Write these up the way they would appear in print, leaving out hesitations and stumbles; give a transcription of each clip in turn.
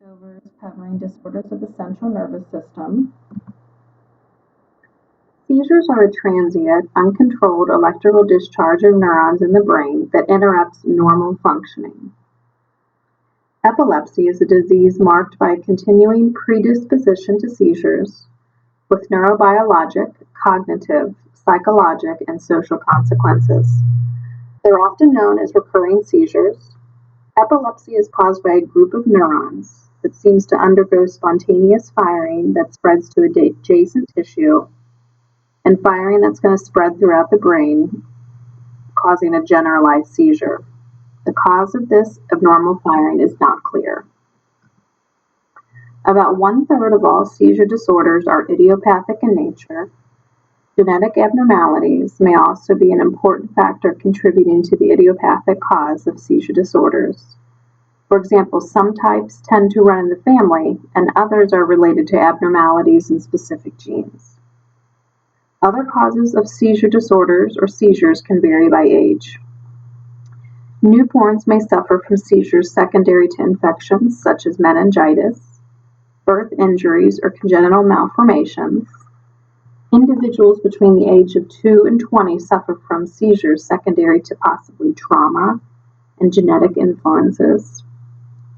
Overs covering disorders of the central nervous system. Seizures are a transient, uncontrolled electrical discharge of neurons in the brain that interrupts normal functioning. Epilepsy is a disease marked by a continuing predisposition to seizures with neurobiologic, cognitive, psychologic, and social consequences. They're often known as recurring seizures. Epilepsy is caused by a group of neurons that seems to undergo spontaneous firing that spreads to adjacent tissue and firing that's going to spread throughout the brain, causing a generalized seizure. The cause of this abnormal firing is not clear. About 1/3 of all seizure disorders are idiopathic in nature. Genetic abnormalities may also be an important factor contributing to the idiopathic cause of seizure disorders. For example, some types tend to run in the family, and others are related to abnormalities in specific genes. Other causes of seizure disorders or seizures can vary by age. Newborns may suffer from seizures secondary to infections such as meningitis, birth injuries, or congenital malformations. Individuals between the age of 2 and 20 suffer from seizures secondary to possibly trauma and genetic influences.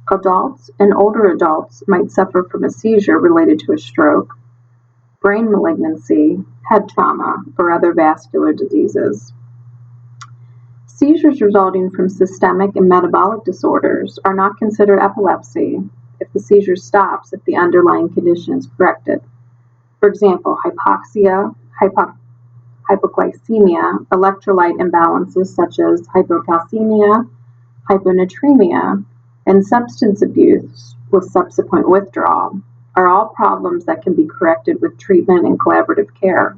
Adults and older adults might suffer from a seizure related to a stroke, brain malignancy, head trauma, or other vascular diseases. Seizures resulting from systemic and metabolic disorders are not considered epilepsy if the seizure stops if the underlying condition is corrected. For example, hypoxia, hypoglycemia, electrolyte imbalances such as hypocalcemia, hyponatremia, and substance abuse with subsequent withdrawal are all problems that can be corrected with treatment and collaborative care.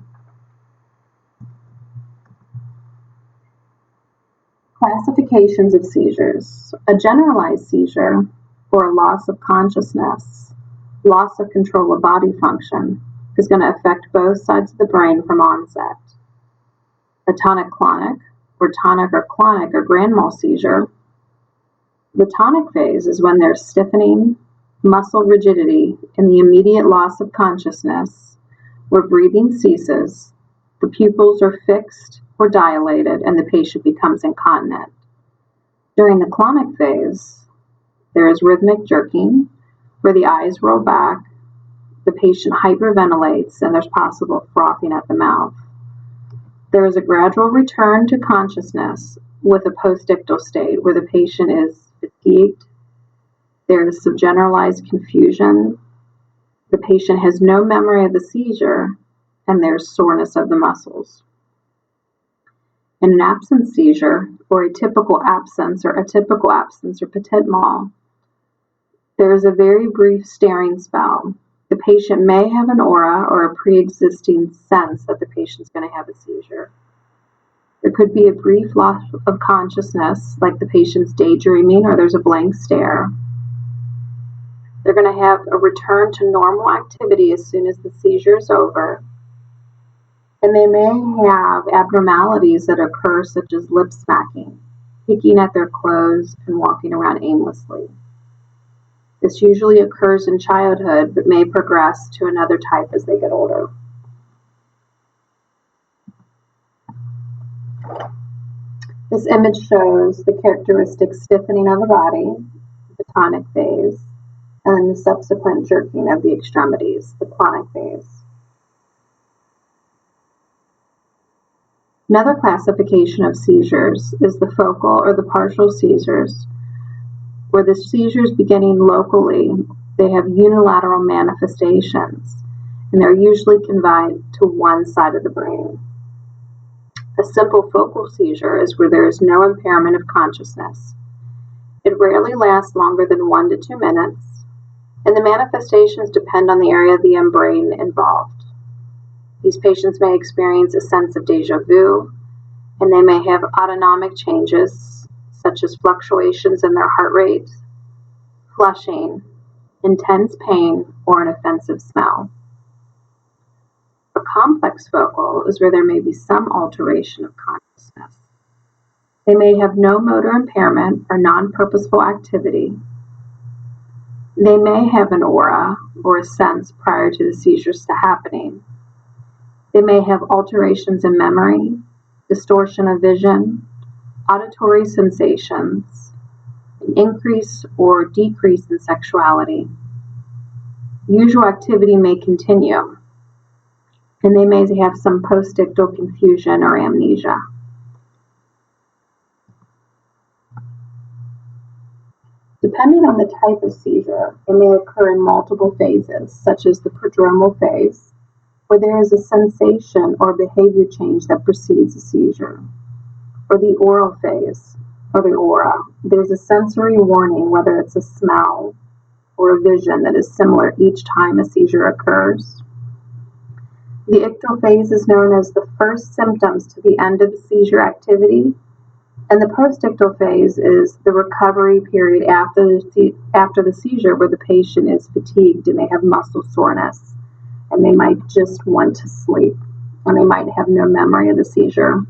Classifications of seizures. A generalized seizure, or a loss of consciousness, loss of control of body function, is going to affect both sides of the brain from onset. A tonic-clonic, or tonic or clonic or grand mal seizure. The tonic phase is when there's stiffening, muscle rigidity, and the immediate loss of consciousness, where breathing ceases, the pupils are fixed or dilated, and the patient becomes incontinent. During the clonic phase, there is rhythmic jerking, where the eyes roll back, the patient hyperventilates, and there's possible frothing at the mouth. There is a gradual return to consciousness with a postictal state, where the patient is fatigued, there is subgeneralized confusion, the patient has no memory of the seizure, and there's soreness of the muscles. In an absence seizure, or atypical absence or petit mal, there is a very brief staring spell. The patient may have an aura or a pre-existing sense that the patient's going to have a seizure. There could be a brief loss of consciousness, like the patient's daydreaming, or there's a blank stare. They're going to have a return to normal activity as soon as the seizure is over. And they may have abnormalities that occur, such as lip smacking, picking at their clothes, and walking around aimlessly. This usually occurs in childhood, but may progress to another type as they get older. This image shows the characteristic stiffening of the body, the tonic phase, and then the subsequent jerking of the extremities, the clonic phase. Another classification of seizures is the focal or the partial seizures, where the seizures beginning locally, they have unilateral manifestations, and they're usually confined to one side of the brain. A simple focal seizure is where there is no impairment of consciousness. It rarely lasts longer than 1 to 2 minutes, and the manifestations depend on the area of the brain involved. These patients may experience a sense of déjà vu, and they may have autonomic changes, such as fluctuations in their heart rate, flushing, intense pain, or an offensive smell. A complex focal is where there may be some alteration of consciousness. They may have no motor impairment or non-purposeful activity. They may have an aura or a sense prior to the seizures happening. They may have alterations in memory, distortion of vision, auditory sensations, an increase or decrease in sexuality. Usual activity may continue, and they may have some postictal confusion or amnesia. Depending on the type of seizure, it may occur in multiple phases, such as the prodromal phase, where there is a sensation or behavior change that precedes a seizure, or the oral phase, or the aura. There's a sensory warning, whether it's a smell or a vision that is similar each time a seizure occurs. The ictal phase is known as the first symptoms to the end of the seizure activity, and the postictal phase is the recovery period after the seizure, where the patient is fatigued and they have muscle soreness, and they might just want to sleep, and they might have no memory of the seizure.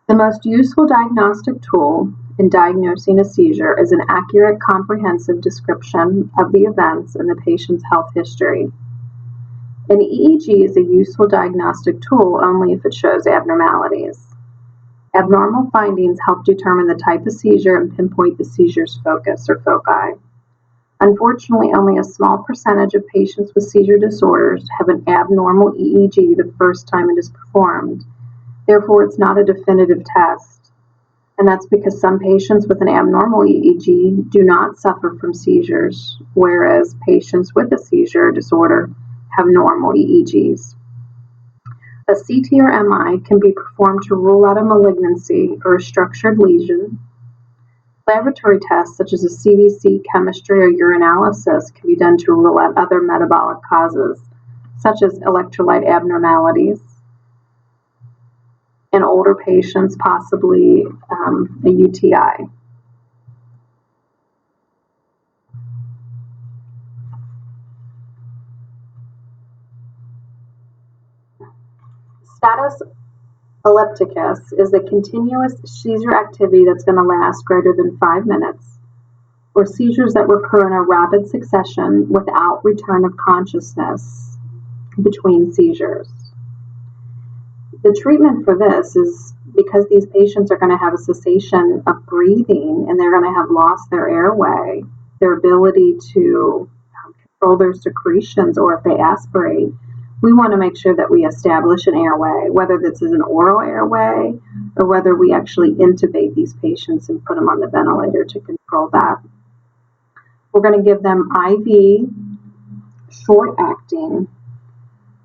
The most useful diagnostic tool in diagnosing a seizure is an accurate, comprehensive description of the events and the patient's health history. An EEG is a useful diagnostic tool only if it shows abnormalities. Abnormal findings help determine the type of seizure and pinpoint the seizure's focus or foci. Unfortunately, only a small percentage of patients with seizure disorders have an abnormal EEG the first time it is performed. Therefore, it's not a definitive test. And that's because some patients with an abnormal EEG do not suffer from seizures, whereas patients with a seizure disorder have normal EEGs. A CT or MI can be performed to rule out a malignancy or a structured lesion. Laboratory tests such as a CBC, chemistry, or urinalysis can be done to rule out other metabolic causes, such as electrolyte abnormalities. In older patients, possibly a UTI. Status epilepticus is a continuous seizure activity that's going to last greater than 5 minutes, or seizures that recur in a rapid succession without return of consciousness between seizures. The treatment for this is because these patients are going to have a cessation of breathing and they're going to have lost their airway, their ability to control their secretions, or if they aspirate. We want to make sure that we establish an airway, whether this is an oral airway or whether we actually intubate these patients and put them on the ventilator to control that. We're going to give them IV, short-acting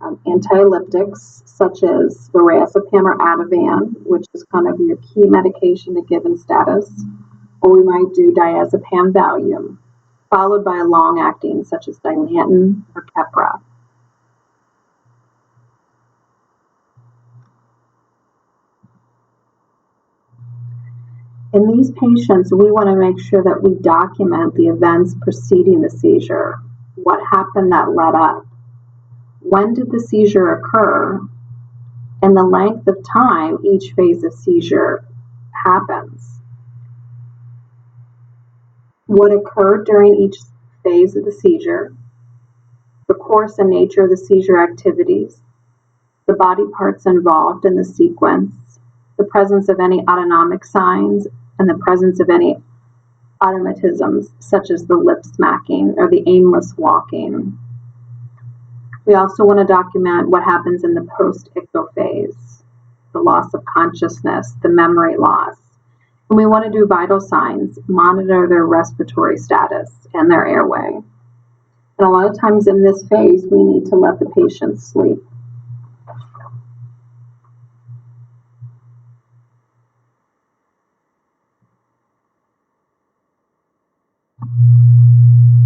antiepileptics, such as lorazepam or Ativan, which is kind of your key medication to give in status, or we might do diazepam Valium, followed by a long-acting, such as Dilantin or Keppra. In these patients, we want to make sure that we document the events preceding the seizure. What happened that led up? When did the seizure occur? And the length of time each phase of seizure happens. What occurred during each phase of the seizure, the course and nature of the seizure activities, the body parts involved in the sequence, the presence of any autonomic signs, and the presence of any automatisms, such as the lip smacking or the aimless walking. We also want to document what happens in the post-ictal phase, the loss of consciousness, the memory loss. And we want to do vital signs, monitor their respiratory status and their airway. And a lot of times in this phase, we need to let the patient sleep.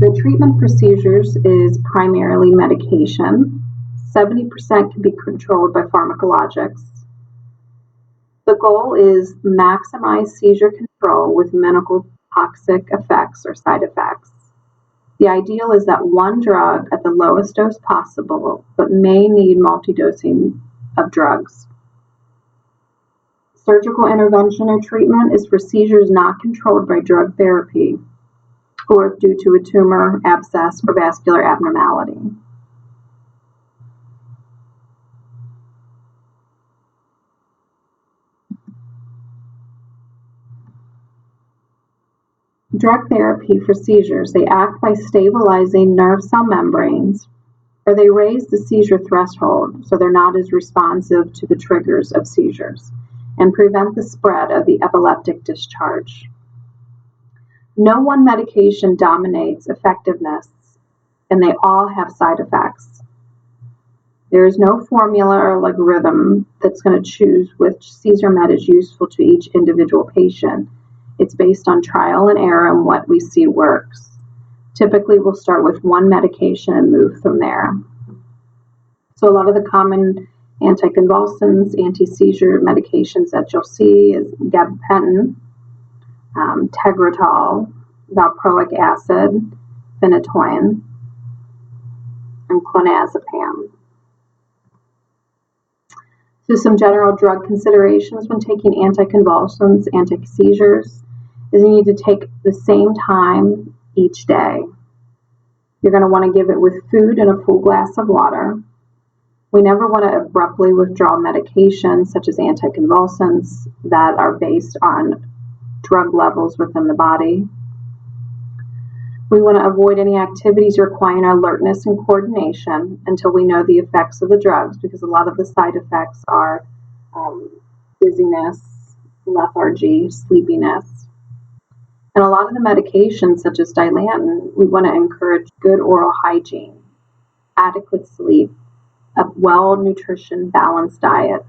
The treatment for seizures is primarily medication. 70% can be controlled by pharmacologics. The goal is maximize seizure control with minimal toxic effects or side effects. The ideal is that one drug at the lowest dose possible, but may need multi-dosing of drugs. Surgical intervention or treatment is for seizures not controlled by drug therapy, or due to a tumor, abscess, or vascular abnormality. Drug therapy for seizures, they act by stabilizing nerve cell membranes, or they raise the seizure threshold so they're not as responsive to the triggers of seizures, and prevent the spread of the epileptic discharge. No one medication dominates effectiveness, and they all have side effects. There is no formula or algorithm that's going to choose which seizure med is useful to each individual patient. It's based on trial and error and what we see works. Typically, we'll start with one medication and move from there. So a lot of the common anticonvulsants, anti-seizure medications that you'll see is gabapentin, Tegretol, valproic acid, phenytoin, and clonazepam. So some general drug considerations when taking anticonvulsants, anti-seizures, is you need to take the same time each day. You're going to want to give it with food and a full glass of water. We never want to abruptly withdraw medications such as anticonvulsants that are based on drug levels within the body. We want to avoid any activities requiring alertness and coordination until we know the effects of the drugs, because a lot of the side effects are dizziness, lethargy, sleepiness. And a lot of the medications, such as Dilantin, we want to encourage good oral hygiene, adequate sleep, a well-nutrition, balanced diet.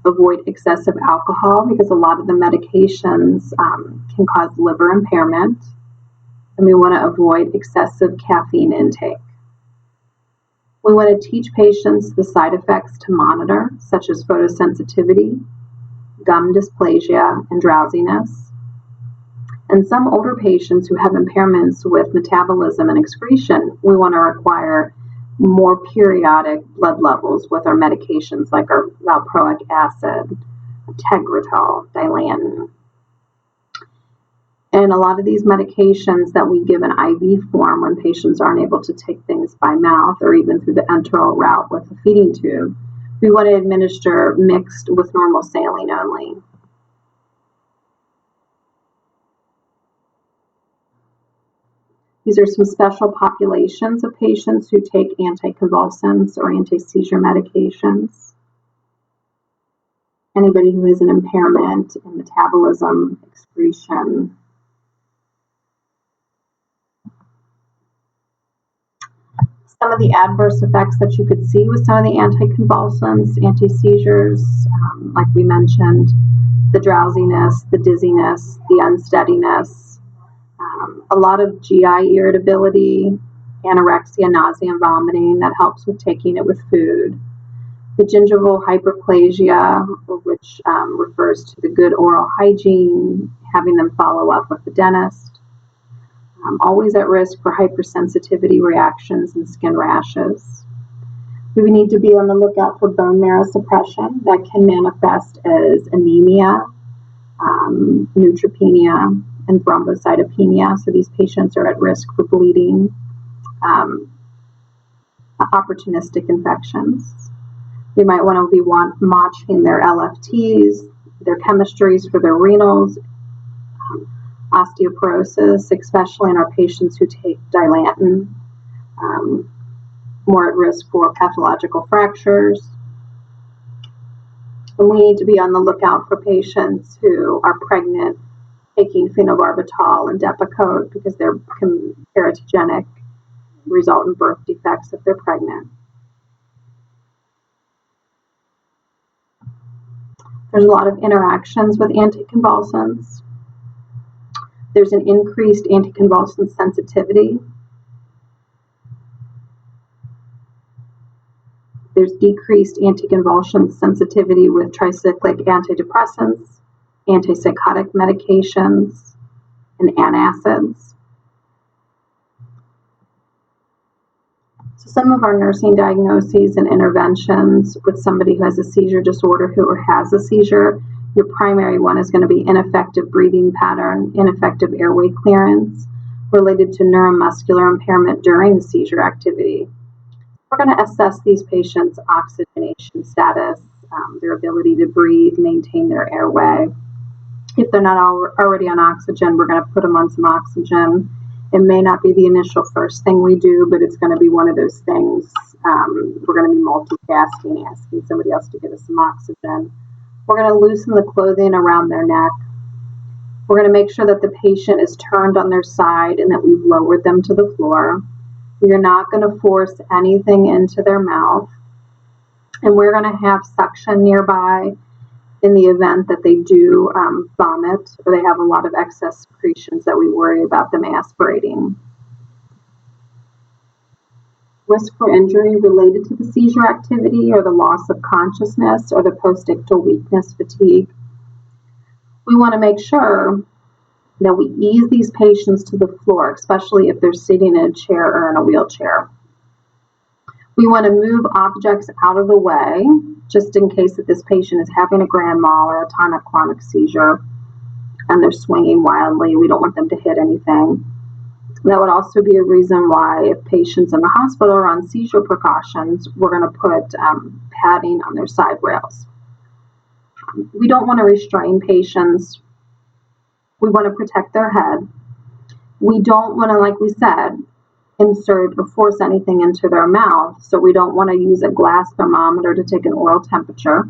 Avoid excessive alcohol, because a lot of the medications can cause liver impairment. And we want to avoid excessive caffeine intake. We want to teach patients the side effects to monitor, such as photosensitivity, gum dysplasia, and drowsiness. And some older patients who have impairments with metabolism and excretion, we want to require more periodic blood levels with our medications like our valproic acid, Tegretol, Dilantin. And a lot of these medications that we give in IV form when patients aren't able to take things by mouth or even through the enteral route with a feeding tube, we want to administer mixed with normal saline only. These are some special populations of patients who take anticonvulsants or anti-seizure medications. Anybody who has an impairment in metabolism, excretion. Some of the adverse effects that you could see with some of the anticonvulsants, anti-seizures, like we mentioned, the drowsiness, the dizziness, the unsteadiness, a lot of GI irritability, anorexia, nausea, and vomiting. That helps with taking it with food. The gingival hyperplasia, which refers to the good oral hygiene, having them follow up with the dentist. Always at risk for hypersensitivity reactions and skin rashes. We need to be on the lookout for bone marrow suppression that can manifest as anemia, neutropenia, and thrombocytopenia. So these patients are at risk for bleeding, opportunistic infections. We might want to be watching their LFTs, their chemistries for their renals, osteoporosis, especially in our patients who take Dilantin, more at risk for pathological fractures. And we need to be on the lookout for patients who are pregnant taking phenobarbital and Depakote because they're teratogenic, result in birth defects if they're pregnant. There's a lot of interactions with anticonvulsants. There's an increased anticonvulsant sensitivity. There's decreased anticonvulsant sensitivity with tricyclic antidepressants, antipsychotic medications, and antacids. So some of our nursing diagnoses and interventions with somebody who has a seizure disorder who has a seizure Your primary one is going to be ineffective breathing pattern, ineffective airway clearance related to neuromuscular impairment during the seizure activity. We're going to assess these patients' oxygenation status, their ability to breathe, maintain their airway. If they're not already on oxygen, we're going to put them on some oxygen. It may not be the initial first thing we do, but it's going to be one of those things. We're going to be multitasking, asking somebody else to give us some oxygen. We're going to loosen the clothing around their neck. We're going to make sure that the patient is turned on their side and that we've lowered them to the floor. We are not going to force anything into their mouth. And we're going to have suction nearby in the event that they do vomit or they have a lot of excess secretions that we worry about them aspirating. Risk for injury related to the seizure activity or the loss of consciousness or the postictal weakness fatigue. We want to make sure that we ease these patients to the floor, especially if they're sitting in a chair or in a wheelchair. We want to move objects out of the way, just in case that this patient is having a grand mal or a tonic-clonic seizure and they're swinging wildly. We don't want them to hit anything. That would also be a reason why if patients in the hospital are on seizure precautions, we're going to put padding on their side rails. We don't want to restrain patients. We want to protect their head. We don't want to, like we said, insert or force anything into their mouth, so we don't want to use a glass thermometer to take an oral temperature.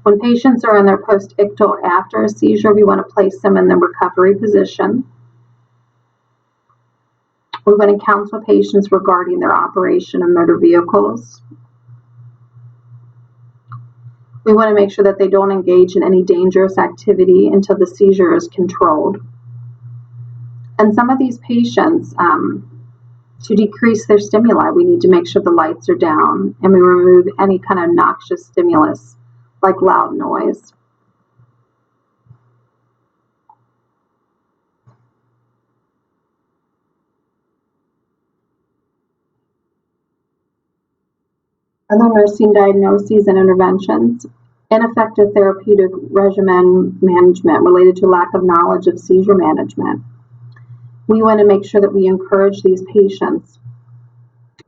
When patients are in their post-ictal after a seizure, we want to place them in the recovery position. We want to counsel patients regarding their operation of motor vehicles. We want to make sure that they don't engage in any dangerous activity until the seizure is controlled. And some of these patients, to decrease their stimuli, we need to make sure the lights are down and we remove any kind of noxious stimulus like loud noise. Other nursing diagnoses and interventions. Ineffective therapeutic regimen management related to lack of knowledge of seizure management. We want to make sure that we encourage these patients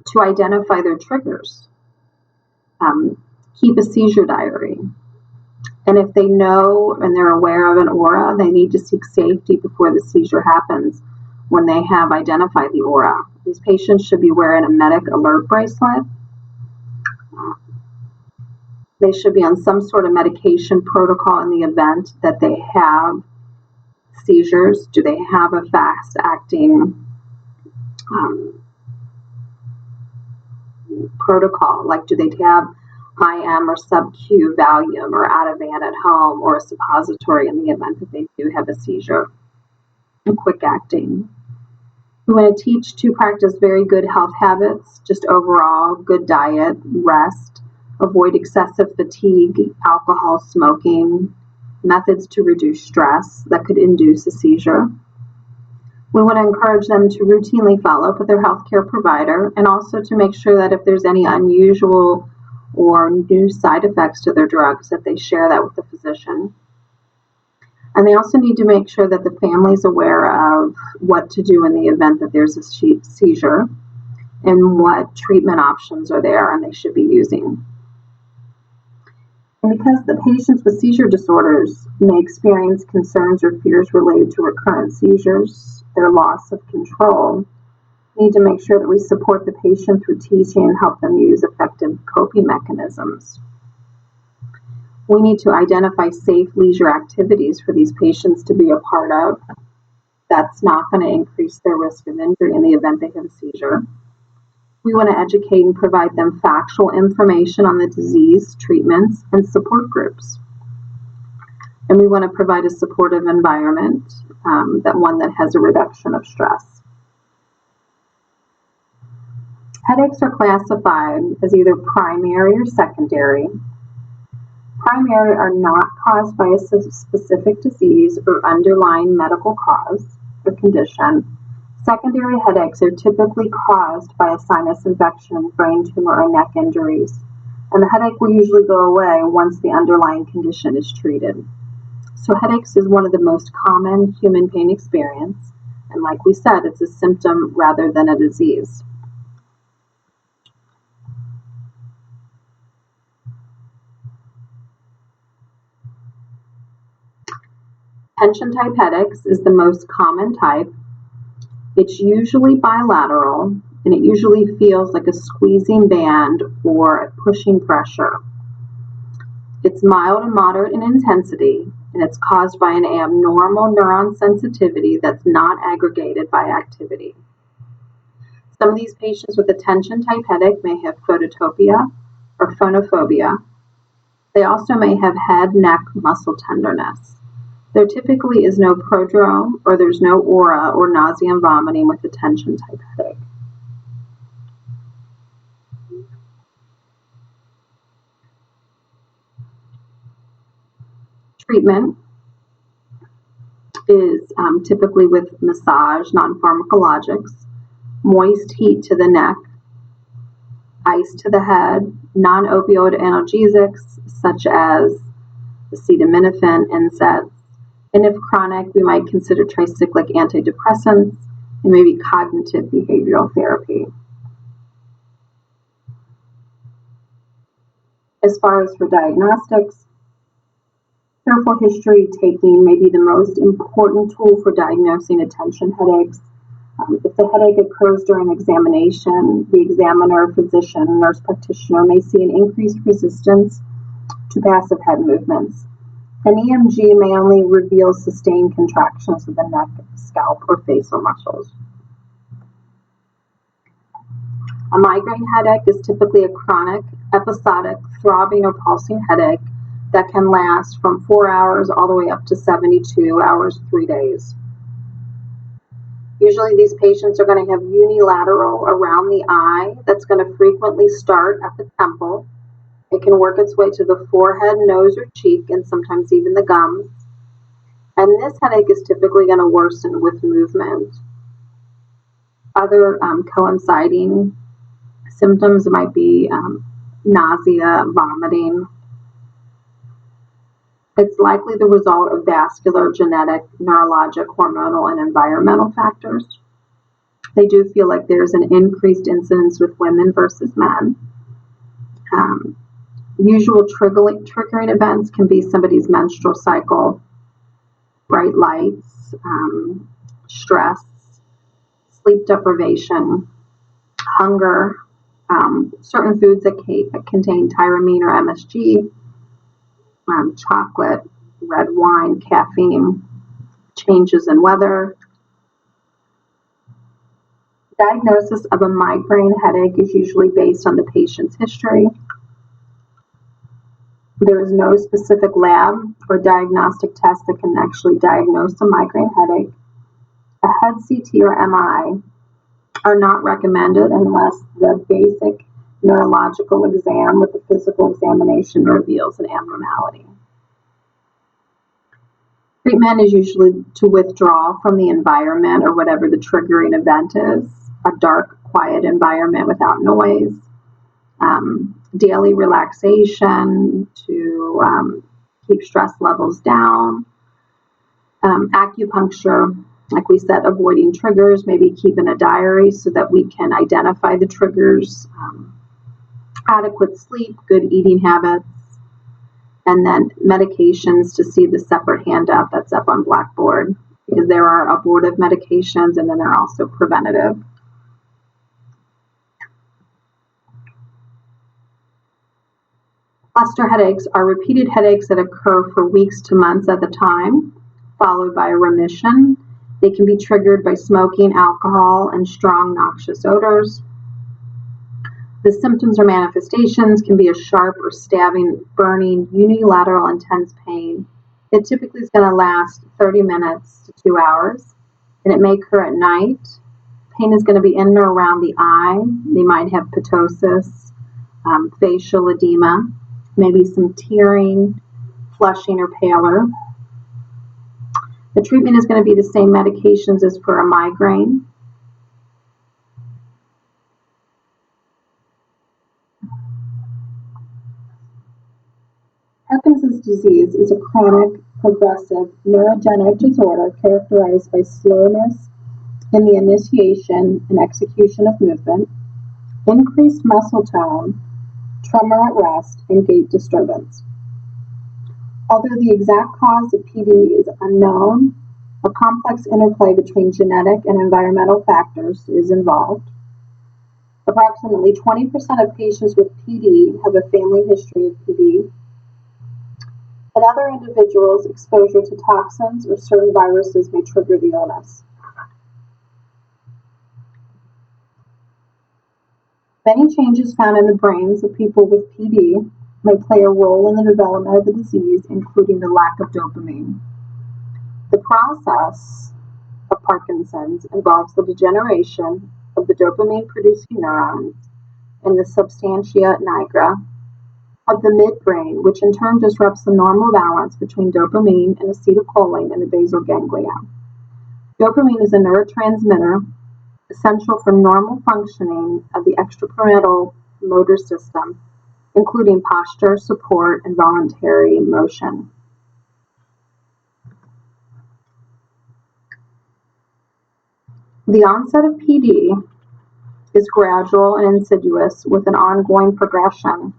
to identify their triggers, keep a seizure diary, and if they know and they're aware of an aura, they need to seek safety before the seizure happens when they have identified the aura. These patients should be wearing a medic alert bracelet. They should be on some sort of medication protocol in the event that they have seizures. Do they have a fast-acting protocol? Like, do they have IM or sub-Q Valium or Ativan at home or a suppository in the event that they do have a seizure? And quick-acting. We want to teach to practice very good health habits, just overall good diet, rest, avoid excessive fatigue, alcohol, smoking, methods to reduce stress that could induce a seizure. We want to encourage them to routinely follow up with their healthcare provider and also to make sure that if there's any unusual or new side effects to their drugs, that they share that with the physician. And they also need to make sure that the family is aware of what to do in the event that there's a seizure and what treatment options are there and they should be using. And because the patients with seizure disorders may experience concerns or fears related to recurrent seizures, their loss of control, we need to make sure that we support the patient through teaching and help them use effective coping mechanisms. We need to identify safe leisure activities for these patients to be a part of. That's not going to increase their risk of injury in the event they have a seizure. We want to educate and provide them factual information on the disease, treatments, and support groups. And we want to provide a supportive environment, one that has a reduction of stress. Headaches are classified as either primary or secondary. Primary are not caused by a specific disease or underlying medical cause or condition. Secondary headaches are typically caused by a sinus infection, brain tumor, or neck injuries. And the headache will usually go away once the underlying condition is treated. So headaches is one of the most common human pain experience. And like we said, it's a symptom rather than a disease. Tension type headaches is the most common type. It's usually bilateral, and it usually feels like a squeezing band or a pushing pressure. It's mild and moderate in intensity, and it's caused by an abnormal neuron sensitivity that's not aggregated by activity. Some of these patients with a tension type headache may have phototopia or phonophobia. They also may have head, neck, muscle tenderness. There typically is no prodrome, or there's no aura or nausea and vomiting with a tension type headache. Treatment is typically with massage, non-pharmacologics, moist heat to the neck, ice to the head, non-opioid analgesics such as acetaminophen, NSAIDs, and if chronic, we might consider tricyclic antidepressants and maybe cognitive behavioral therapy. As far as for diagnostics, careful history taking may be the most important tool for diagnosing attention headaches. If the headache occurs during examination, the examiner, physician, nurse practitioner may see an increased resistance to passive head movements. An EMG may only reveal sustained contractions of the neck, scalp, or facial muscles. A migraine headache is typically a chronic, episodic, throbbing or pulsing headache that can last from 4 hours all the way up to 72 hours, 3 days. Usually these patients are going to have unilateral around the eye that's going to frequently start at the temple. It can work its way to the forehead, nose, or cheek, and sometimes even the gums. And this headache is typically going to worsen with movement. Other coinciding symptoms might be nausea, vomiting. It's likely the result of vascular, genetic, neurologic, hormonal, and environmental factors. They do feel like there's an increased incidence with women versus men. Usual triggering events can be somebody's menstrual cycle, bright lights, stress, sleep deprivation, hunger, certain foods that contain tyramine or MSG, chocolate, red wine, caffeine, changes in weather. Diagnosis of a migraine headache is usually based on the patient's history. There is no specific lab or diagnostic test that can actually diagnose a migraine headache. A head CT or MI are not recommended unless the basic neurological exam with the physical examination reveals an abnormality. Treatment is usually to withdraw from the environment or whatever the triggering event is, a dark, quiet environment without noise, daily relaxation to keep stress levels down, acupuncture, like we said, avoiding triggers, maybe keeping a diary so that we can identify the triggers, adequate sleep, good eating habits, and then medications to see the separate handout that's up on Blackboard, because there are abortive medications and then there are also preventative. Cluster headaches are repeated headaches that occur for weeks to months at a time, followed by a remission. They can be triggered by smoking, alcohol, and strong noxious odors. The symptoms or manifestations can be a sharp or stabbing, burning, unilateral intense pain. It typically is going to last 30 minutes to 2 hours, and it may occur at night. Pain is going to be in or around the eye. They might have ptosis, facial edema, maybe some tearing, flushing, or pallor. The treatment is going to be the same medications as for a migraine. Parkinson's disease is a chronic, progressive, neurogenic disorder characterized by slowness in the initiation and execution of movement, increased muscle tone, tremor at rest, and gait disturbance. Although the exact cause of PD is unknown, a complex interplay between genetic and environmental factors is involved. Approximately 20% of patients with PD have a family history of PD. In other individuals, exposure to toxins or certain viruses may trigger the illness. Many changes found in the brains of people with PD may play a role in the development of the disease, including the lack of dopamine. The process of Parkinson's involves the degeneration of the dopamine-producing neurons in the substantia nigra of the midbrain, which in turn disrupts the normal balance between dopamine and acetylcholine in the basal ganglia. Dopamine is a neurotransmitter essential for normal functioning of the extrapyramidal motor system, including posture, support, and voluntary motion. The onset of PD is gradual and insidious with an ongoing progression.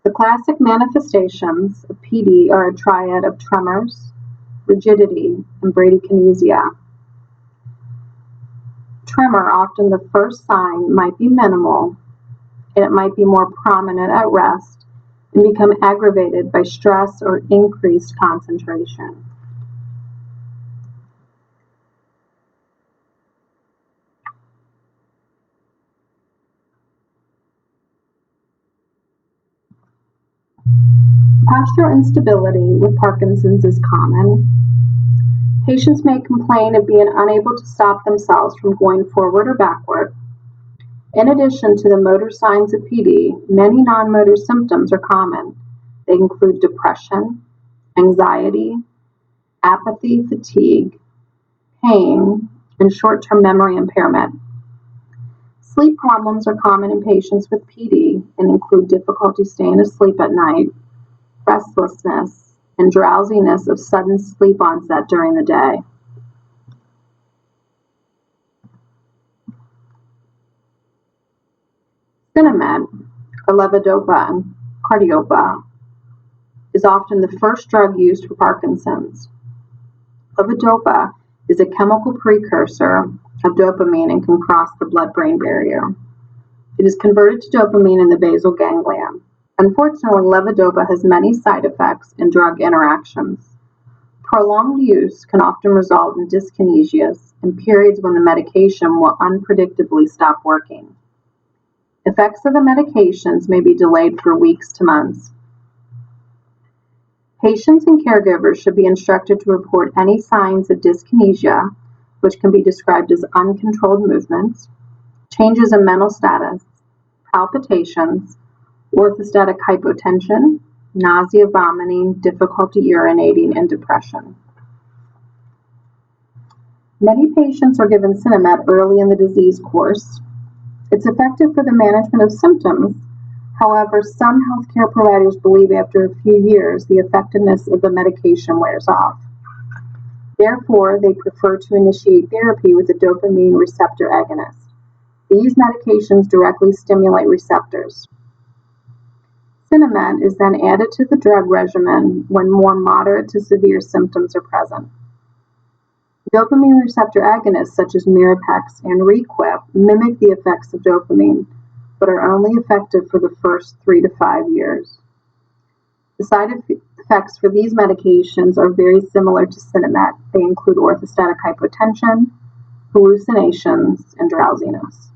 The classic manifestations of PD are a triad of tremors, rigidity, and bradykinesia. Tremor, often the first sign, might be minimal, and it might be more prominent at rest and become aggravated by stress or increased concentration. Postural instability with Parkinson's is common. Patients may complain of being unable to stop themselves from going forward or backward. In addition to the motor signs of PD, many non-motor symptoms are common. They include depression, anxiety, apathy, fatigue, pain, and short-term memory impairment. Sleep problems are common in patients with PD and include difficulty staying asleep at night, restlessness, and drowsiness of sudden sleep onset during the day. Sinemet, or levodopa and carbidopa, is often the first drug used for Parkinson's. Levodopa is a chemical precursor of dopamine and can cross the blood-brain barrier. It is converted to dopamine in the basal ganglia. Unfortunately, levodopa has many side effects and drug interactions. Prolonged use can often result in dyskinesias and periods when the medication will unpredictably stop working. Effects of the medications may be delayed for weeks to months. Patients and caregivers should be instructed to report any signs of dyskinesia, which can be described as uncontrolled movements, changes in mental status, palpitations, orthostatic hypotension, nausea, vomiting, difficulty urinating, and depression. Many patients are given Sinemet early in the disease course. It's effective for the management of symptoms. However, some healthcare providers believe after a few years the effectiveness of the medication wears off. Therefore, they prefer to initiate therapy with a dopamine receptor agonist. These medications directly stimulate receptors. Sinemet is then added to the drug regimen when more moderate to severe symptoms are present. Dopamine receptor agonists such as Mirapex and Requip mimic the effects of dopamine, but are only effective for the first 3 to 5 years. The side effects for these medications are very similar to Sinemet. They include orthostatic hypotension, hallucinations, and drowsiness.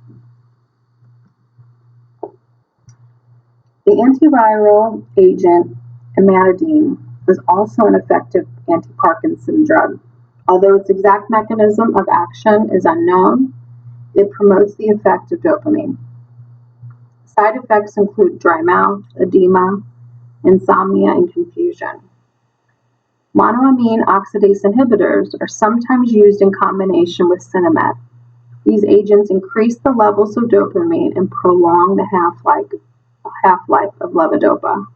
The antiviral agent amantadine is also an effective anti-Parkinson drug. Although its exact mechanism of action is unknown, it promotes the effect of dopamine. Side effects include dry mouth, edema, insomnia, and confusion. Monoamine oxidase inhibitors are sometimes used in combination with Sinemet. These agents increase the levels of dopamine and prolong the half-life of levodopa.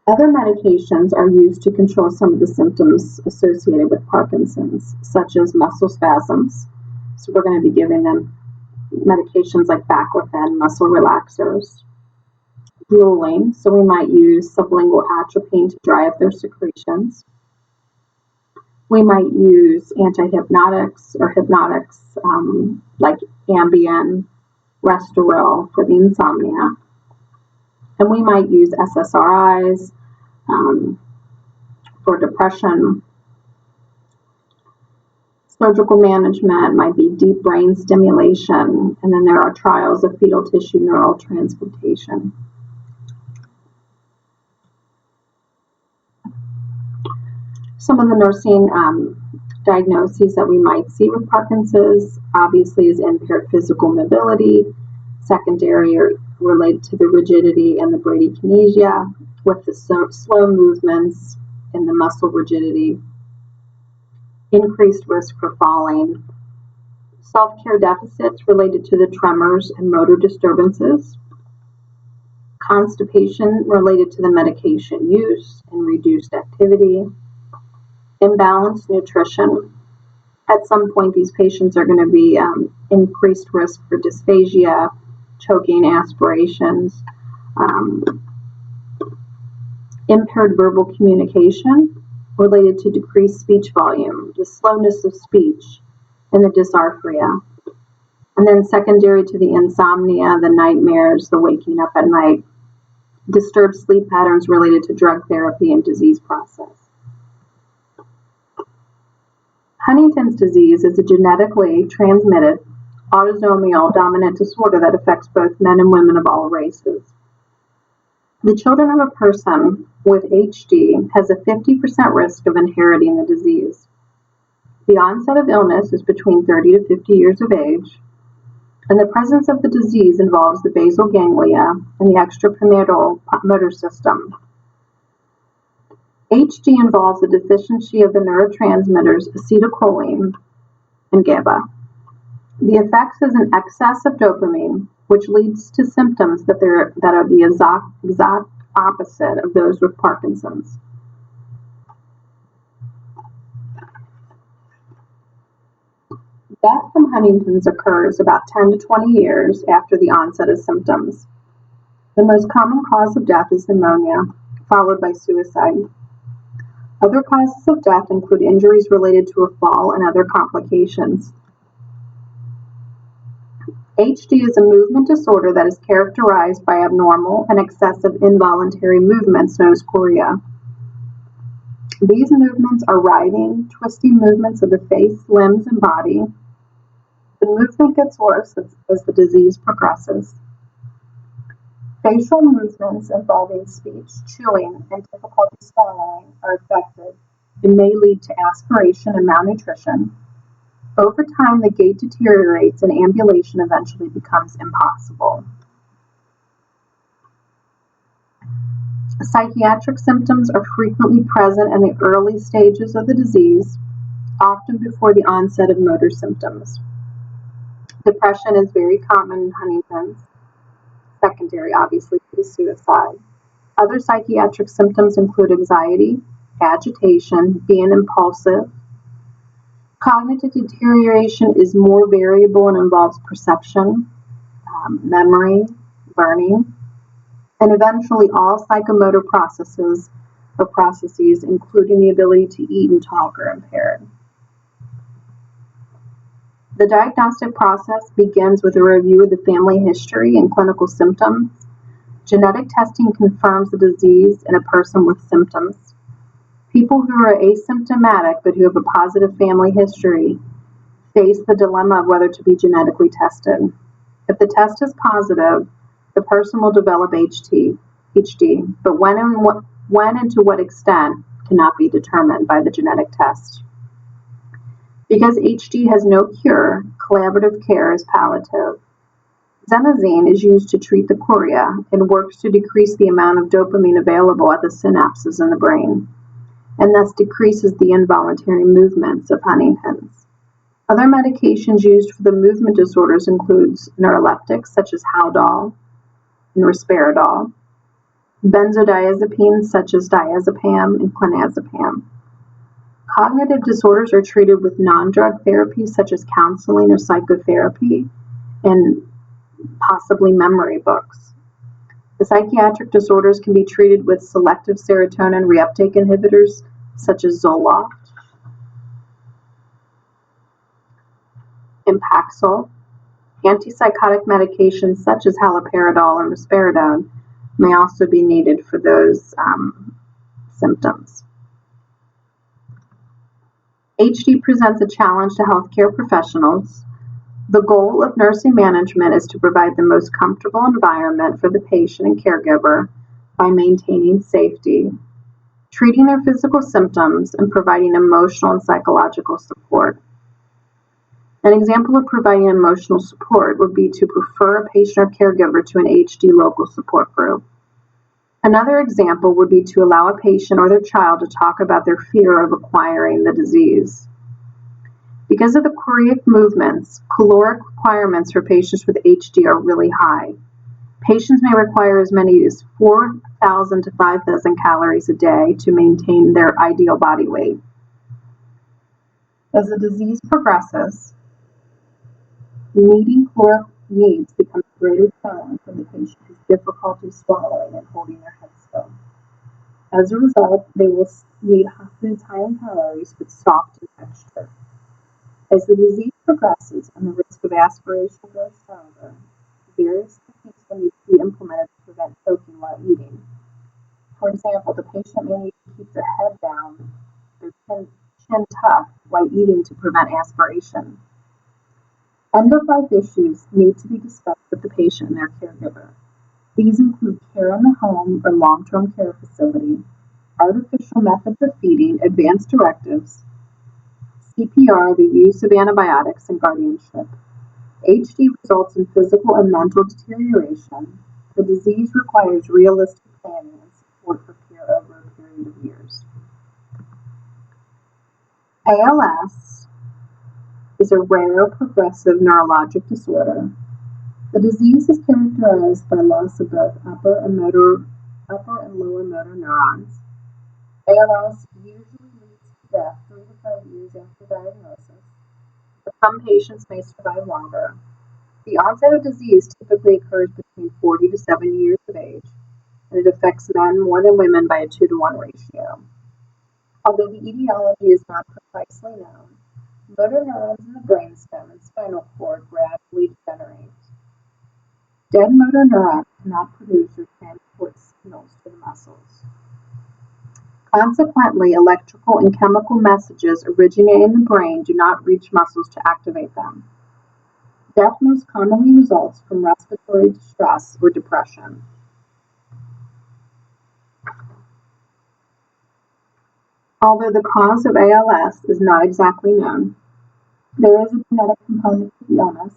Other medications are used to control some of the symptoms associated with Parkinson's, such as muscle spasms. So we're going to be giving them medications like baclofen, muscle relaxers. Drooling, so we might use sublingual atropine to dry up their secretions. We might use antihypnotics or hypnotics like Ambien, Restoril for the insomnia. And we might use SSRIs for depression. Surgical management might be deep brain stimulation, and then there are trials of fetal tissue neural transplantation. Some of the nursing diagnoses that we might see with Parkinson's obviously is impaired physical mobility, secondary or related to the rigidity and the bradykinesia, with the slow movements and the muscle rigidity, increased risk for falling, self-care deficits related to the tremors and motor disturbances, constipation related to the medication use and reduced activity, imbalanced nutrition. At some point, these patients are going to be increased risk for dysphagia, choking, aspirations, impaired verbal communication related to decreased speech volume, the slowness of speech, and the dysarthria. And then secondary to the insomnia, the nightmares, the waking up at night, disturbed sleep patterns related to drug therapy and disease process. Huntington's disease is a genetically transmitted autosomal dominant disorder that affects both men and women of all races. The children of a person with HD has a 50% risk of inheriting the disease. The onset of illness is between 30 to 50 years of age, and the presence of the disease involves the basal ganglia and the extrapyramidal motor system. HD involves the deficiency of the neurotransmitters acetylcholine and GABA. The effects is an excess of dopamine, which leads to symptoms that are the exact opposite of those with Parkinson's. Death from Huntington's occurs about 10 to 20 years after the onset of symptoms. The most common cause of death is pneumonia, followed by suicide. Other causes of death include injuries related to a fall and other complications. HD is a movement disorder that is characterized by abnormal and excessive involuntary movements known as chorea. These movements are writhing, twisting movements of the face, limbs, and body. The movement gets worse as the disease progresses. Facial movements involving speech, chewing, and difficulty swallowing are affected and may lead to aspiration and malnutrition. Over time, the gait deteriorates and ambulation eventually becomes impossible. Psychiatric symptoms are frequently present in the early stages of the disease, often before the onset of motor symptoms. Depression is very common in Huntington's, secondary obviously to suicide. Other psychiatric symptoms include anxiety, agitation, being impulsive. Cognitive deterioration is more variable and involves perception, memory, learning, and eventually all psychomotor processes, including the ability to eat and talk, are impaired. The diagnostic process begins with a review of the family history and clinical symptoms. Genetic testing confirms the disease in a person with symptoms. People who are asymptomatic but who have a positive family history face the dilemma of whether to be genetically tested. If the test is positive, the person will develop HD, but when and to what extent cannot be determined by the genetic test. Because HD has no cure, collaborative care is palliative. Xenazine is used to treat the chorea and works to decrease the amount of dopamine available at the synapses in the brain, and thus decreases the involuntary movements of Huntington's. Other medications used for the movement disorders includes neuroleptics such as Haldol and Risperidol, benzodiazepines such as diazepam and clonazepam. Cognitive disorders are treated with non-drug therapies such as counseling or psychotherapy and possibly memory books. The psychiatric disorders can be treated with selective serotonin reuptake inhibitors such as Zoloft and Paxil. Antipsychotic medications such as haloperidol and risperidone may also be needed for those symptoms. HD presents a challenge to healthcare professionals. The goal of nursing management is to provide the most comfortable environment for the patient and caregiver by maintaining safety, treating their physical symptoms, and providing emotional and psychological support. An example of providing emotional support would be to refer a patient or caregiver to an HD local support group. Another example would be to allow a patient or their child to talk about their fear of acquiring the disease. Because of the choreic movements, caloric requirements for patients with HD are really high. Patients may require as many as 4,000 to 5,000 calories a day to maintain their ideal body weight. As the disease progresses, meeting caloric needs becomes a greater challenge when the patient has difficulty swallowing and holding their head still. As a result, they will need foods high in calories but soft in texture. As the disease progresses and the risk of aspiration grows stronger, various techniques will need to be implemented to prevent choking while eating. For example, the patient may need to keep their head down, their chin tucked while eating to prevent aspiration. End-of-life issues need to be discussed with the patient and their caregiver. These include care in the home or long-term care facility, artificial methods of feeding, advanced directives, CPR, the use of antibiotics, and guardianship. HD results in physical and mental deterioration. The disease requires realistic planning and support for care over a period of years. ALS is a rare progressive neurologic disorder. The disease is characterized by loss of both upper and lower motor neurons. ALS usually leads to death 3 to 5 years after diagnosis, but some patients may survive longer. The onset of disease typically occurs between 40 to 70 years of age, and it affects men more than women by a 2-to-1 ratio. Although the etiology is not precisely known, motor neurons in the brainstem and spinal cord gradually degenerate. Dead motor neurons cannot produce or transport signals to the muscles. Consequently, electrical and chemical messages originating in the brain do not reach muscles to activate them. Death most commonly results from respiratory distress or depression. Although the cause of ALS is not exactly known, there is a genetic component to the illness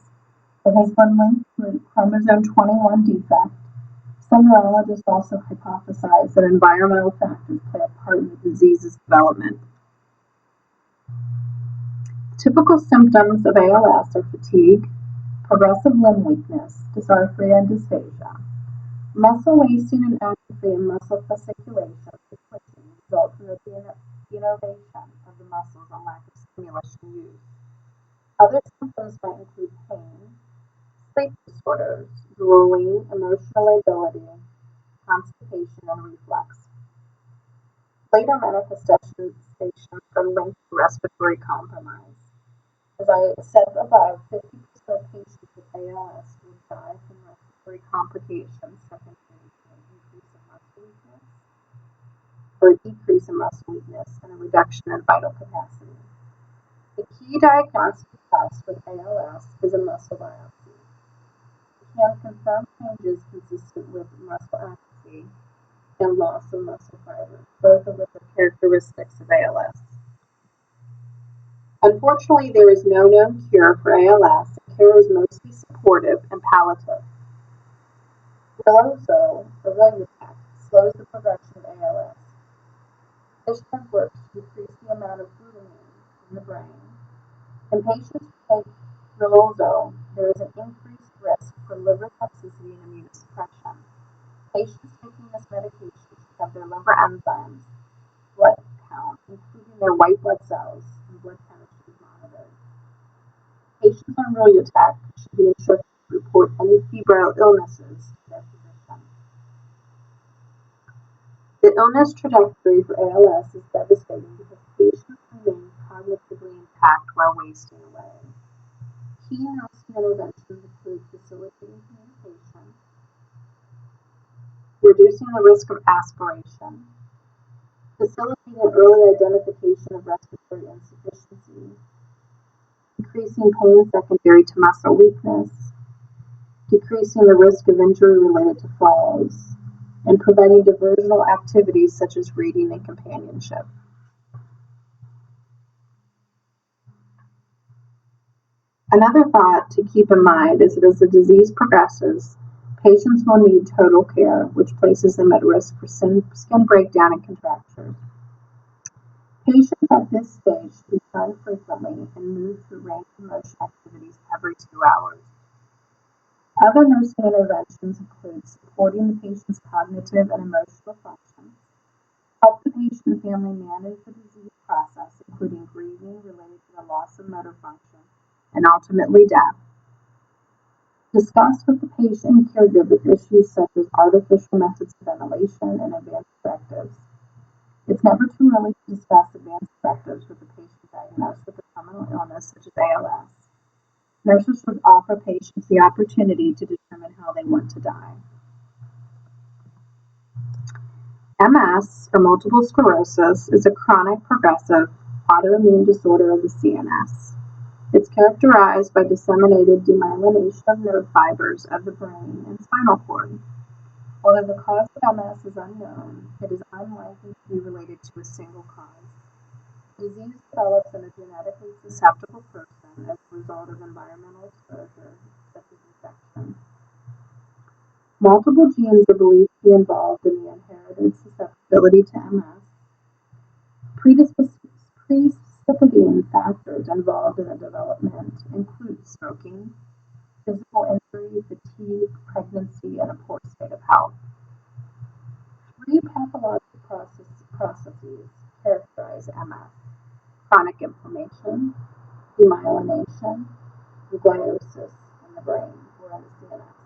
that has been linked to a chromosome 21 defect. Some neurologists also hypothesize that environmental factors play a part in the disease's development. Typical symptoms of ALS are fatigue, progressive limb weakness, dysarthria, and dysphagia. Muscle wasting and atrophy and muscle fasciculation result from the denervation of the muscles and lack of stimulation used. Other symptoms might include pain, sleep disorders, drooling, emotional lability, constipation, and reflux. Later manifestations are linked to respiratory compromise. As I said above, 50% of patients with ALS will die from respiratory complications secondary to an increase in muscle weakness or a decrease in muscle weakness and a reduction in vital capacity. The key diagnostic test with ALS is a muscle biopsy. It can confirm changes consistent with muscle atrophy and loss of muscle fibers, both of which are characteristics of ALS. Unfortunately, there is no known cure for ALS, and care is mostly supportive and palliative. Riluzole, or Riluzole, slows the progression of ALS. This drug works to decrease the amount of glutamine in the brain. In patients who take Riluzole, there is an increased risk for liver toxicity and immunosuppression. Patients taking intravenous medications have their liver enzymes, blood count, including their white blood cells, and blood chemistry monitored. Patients on Rolutac should be instructed to report any febrile illnesses to their physician. The illness trajectory for ALS is devastating because patients remain cognitively intact while wasting away. Key nursing interventions include facilitating communication, reducing the risk of aspiration, facilitating early identification of respiratory insufficiency, decreasing pain secondary to muscle weakness, decreasing the risk of injury related to falls, and providing diversional activities such as reading and companionship. Another thought to keep in mind is that as the disease progresses, patients will need total care, which places them at risk for skin breakdown and contractures. Patients at this stage should be done frequently and move through range of motion activities every 2 hours. Other nursing interventions include supporting the patient's cognitive and emotional functions, help the patient and family manage the disease process, including grieving related to the loss of motor function, and ultimately death. Discuss with the patient and caregiver issues such as artificial methods of ventilation and advanced directives. It's never too early to discuss advanced directives with the patient diagnosed with a terminal illness such as ALS. Nurses should offer patients the opportunity to determine how they want to die. MS, or multiple sclerosis, is a chronic progressive autoimmune disorder of the CNS. It's characterized by disseminated demyelination of nerve fibers of the brain and spinal cord. Although the cause of MS is unknown, it is unlikely to be related to a single cause. The disease develops in a genetically susceptible person as a result of environmental exposure, such as infection. Multiple genes are believed to be involved in the inherited susceptibility to MS. Precipitating factors involved in the development include smoking, physical injury, fatigue, pregnancy, and a poor state of health. 3 pathologic processes characterize MS: chronic inflammation, demyelination, and gliosis in the brain or in the CNS.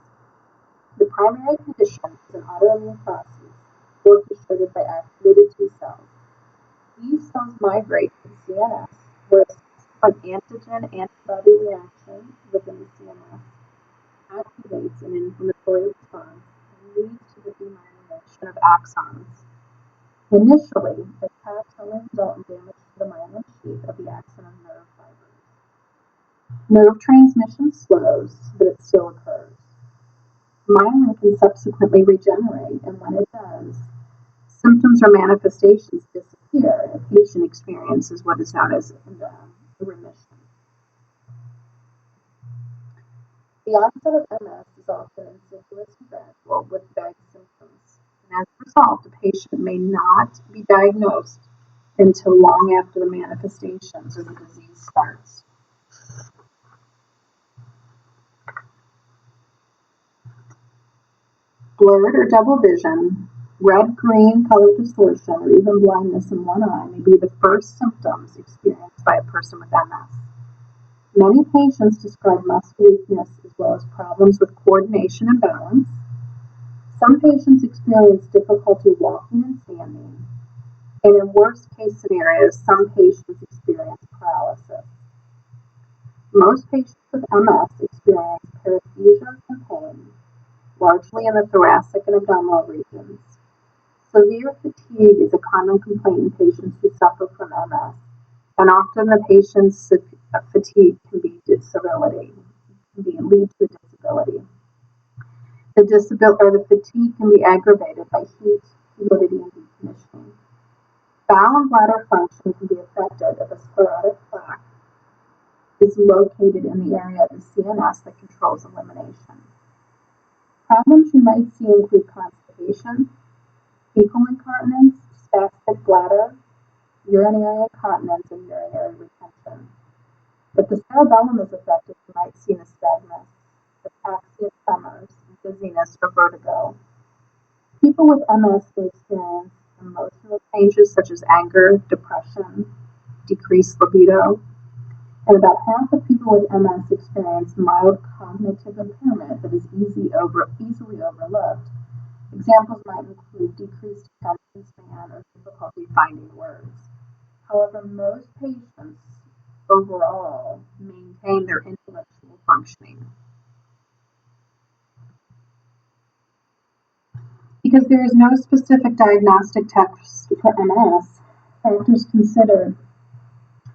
The primary condition is an autoimmune process orchestrated by activated T cells. These cells migrate to the CNS, where a subsequent antigen-antibody reaction within the CNS activates an inflammatory response and leads to the demyelination of axons. Initially, attacks only result in damage to the myelin sheath of the axon of nerve fibers. Nerve transmission slows, but it still occurs. Myelin can subsequently regenerate, and when it does, symptoms or manifestations disappear, and a patient experiences what is known as remission. The onset of MS is often insidious and gradual with vague symptoms, and as a result, the patient may not be diagnosed until long after the manifestations or the disease starts. Blurred or double vision, red-green color distortion, or even blindness in one eye may be the first symptoms experienced by a person with MS. Many patients describe muscle weakness as well as problems with coordination and balance. Some patients experience difficulty walking and standing, and in worst-case scenarios, some patients experience paralysis. Most patients with MS experience paresthesia and pain, largely in the thoracic and abdominal regions. Severe fatigue is a common complaint in patients who suffer from MS, and often the patient's fatigue can lead to disability. The fatigue can be aggravated by heat, humidity, and deconditioning. Bowel and bladder function can be affected if a sclerotic plaque is located in the area of the CNS that controls elimination. Problems you might see include constipation, fecal incontinence, spastic bladder, urinary incontinence, and urinary retention. If the cerebellum is affected, you might see nystagmus, ataxia, tremors, dizziness, or vertigo. People with MS may experience emotional changes such as anger, depression, decreased libido, and about half of people with MS experience mild cognitive impairment that is easily overlooked. Examples might include decreased attention span or difficulty finding words. However, most patients overall maintain their intellectual functioning. Because there is no specific diagnostic test for MS, factors considered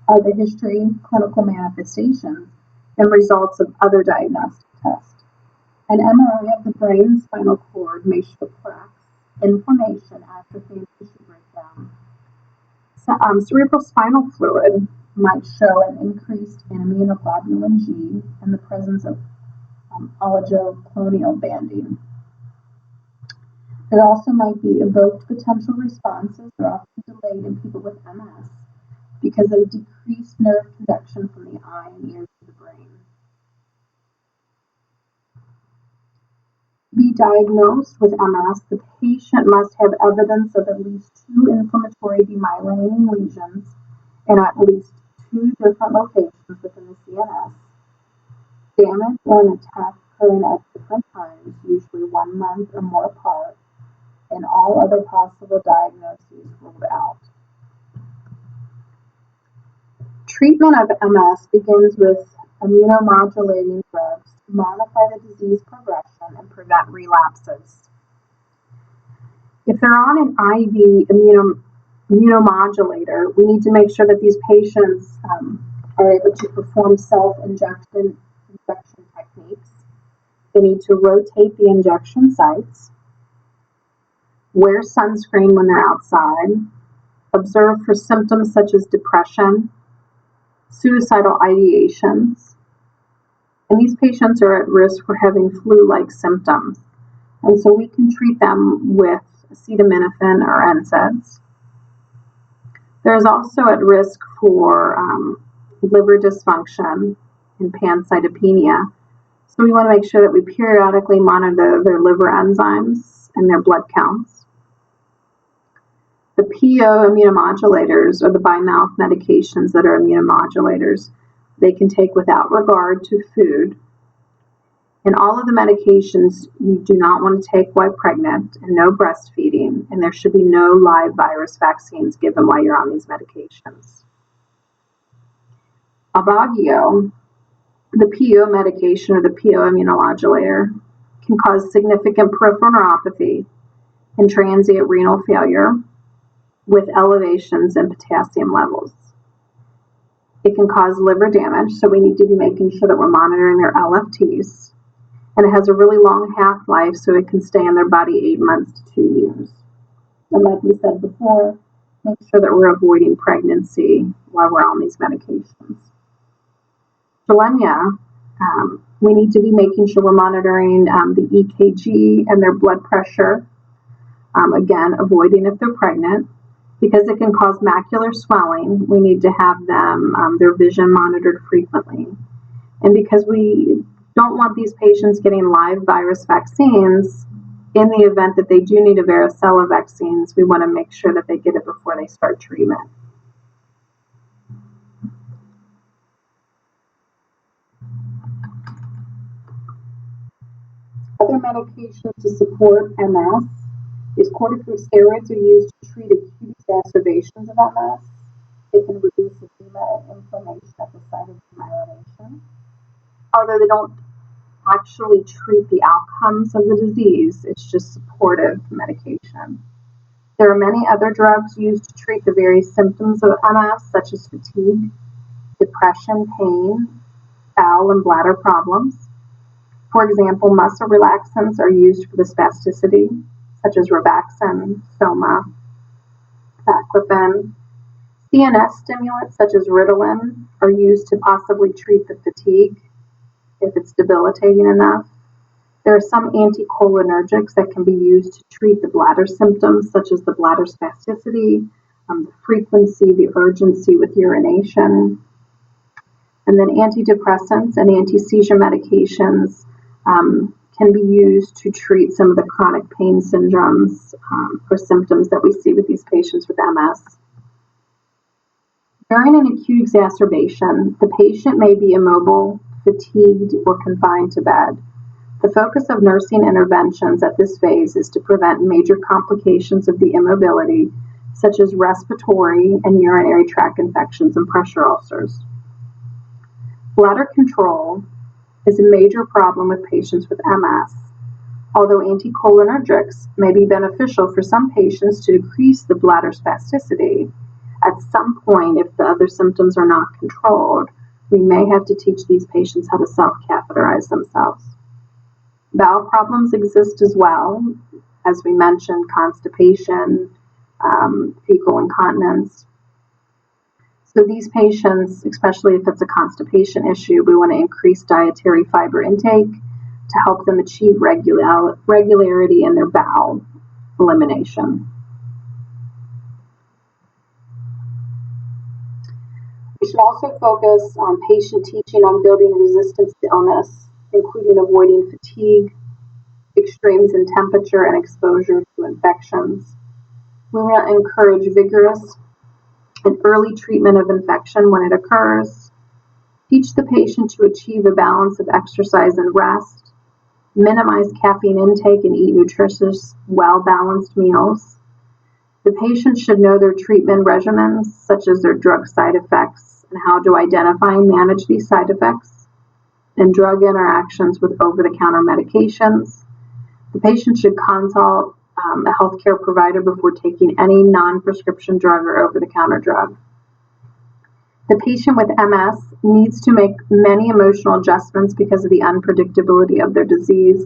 are the history, clinical manifestations, and results of other diagnostic tests. An MRI of the brain and spinal cord may show plaques, inflammation, atrophy, and tissue breakdown. Cerebral spinal fluid might show an increase in immunoglobulin G and the presence of oligoclonal banding. There also might be evoked potential responses that are often delayed in people with MS because of decreased nerve conduction from the eye and ear to the brain. To be diagnosed with MS, the patient must have evidence of at least 2 inflammatory demyelinating lesions in at least 2 different locations within the CNS, damage or an attack occurring at different times, usually 1 month or more apart, and all other possible diagnoses ruled out. Treatment of MS begins with immunomodulating drugs to modify the disease progression and prevent relapses. If they're on an IV immunomodulator, we need to make sure that these patients are able to perform self-injection techniques. They need to rotate the injection sites, wear sunscreen when they're outside, observe for symptoms such as depression, suicidal ideations, and these patients are at risk for having flu-like symptoms. And so we can treat them with acetaminophen or NSAIDs. There's also at risk for liver dysfunction and pancytopenia. So we want to make sure that we periodically monitor their liver enzymes and their blood counts. The PO immunomodulators are the by-mouth medications that are immunomodulators. They can take without regard to food. And all of the medications you do not want to take while pregnant, and no breastfeeding, and there should be no live virus vaccines given while you're on these medications. Aubagio, the PO medication or the PO immunomodulator, can cause significant peripheral neuropathy and transient renal failure with elevations in potassium levels. It can cause liver damage, so we need to be making sure that we're monitoring their LFTs. And it has a really long half-life, so it can stay in their body 8 months to 2 years. And like we said before, make sure that we're avoiding pregnancy while we're on these medications. Gilenya, we need to be making sure we're monitoring the EKG and their blood pressure. Again, avoiding if they're pregnant. Because it can cause macular swelling, we need to have them, their vision monitored frequently. And because we don't want these patients getting live virus vaccines, in the event that they do need a varicella vaccines, we want to make sure that they get it before they start treatment. Other medications to support MS is corticosteroids are used to treat acute exacerbations of MS. They can reduce edema and inflammation at the site of demyelination. Although they don't actually treat the outcomes of the disease, it's just supportive medication. There are many other drugs used to treat the various symptoms of MS, such as fatigue, depression, pain, bowel and bladder problems. For example, muscle relaxants are used for the spasticity, such as Robaxin, Soma, Baclofen. CNS stimulants, such as Ritalin, are used to possibly treat the fatigue if it's debilitating enough. There are some anticholinergics that can be used to treat the bladder symptoms, such as the bladder spasticity, the frequency, the urgency with urination. And then antidepressants and anti-seizure medications can be used to treat some of the chronic pain syndromes or symptoms that we see with these patients with MS. During an acute exacerbation, the patient may be immobile, fatigued, or confined to bed. The focus of nursing interventions at this phase is to prevent major complications of the immobility, such as respiratory and urinary tract infections and pressure ulcers. Bladder control is a major problem with patients with MS. Although anticholinergics may be beneficial for some patients to decrease the bladder spasticity, at some point, if the other symptoms are not controlled, we may have to teach these patients how to self-catheterize themselves. Bowel problems exist as well, as we mentioned, constipation, fecal incontinence. So these patients, especially if it's a constipation issue, we want to increase dietary fiber intake to help them achieve regularity in their bowel elimination. We should also focus on patient teaching on building resistance to illness, including avoiding fatigue, extremes in temperature, and exposure to infections. We want to encourage vigorous and early treatment of infection when it occurs. Teach the patient to achieve a balance of exercise and rest. Minimize caffeine intake and eat nutritious, well-balanced meals. The patient should know their treatment regimens, such as their drug side effects, and how to identify and manage these side effects, and drug interactions with over-the-counter medications. The patient should consult a healthcare provider before taking any non-prescription drug or over-the-counter drug. The patient with MS needs to make many emotional adjustments because of the unpredictability of their disease.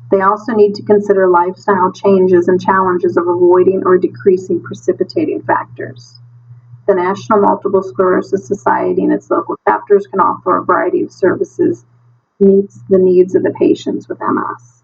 They also need to consider lifestyle changes and challenges of avoiding or decreasing precipitating factors. The National Multiple Sclerosis Society and its local chapters can offer a variety of services to meet the needs of the patients with MS.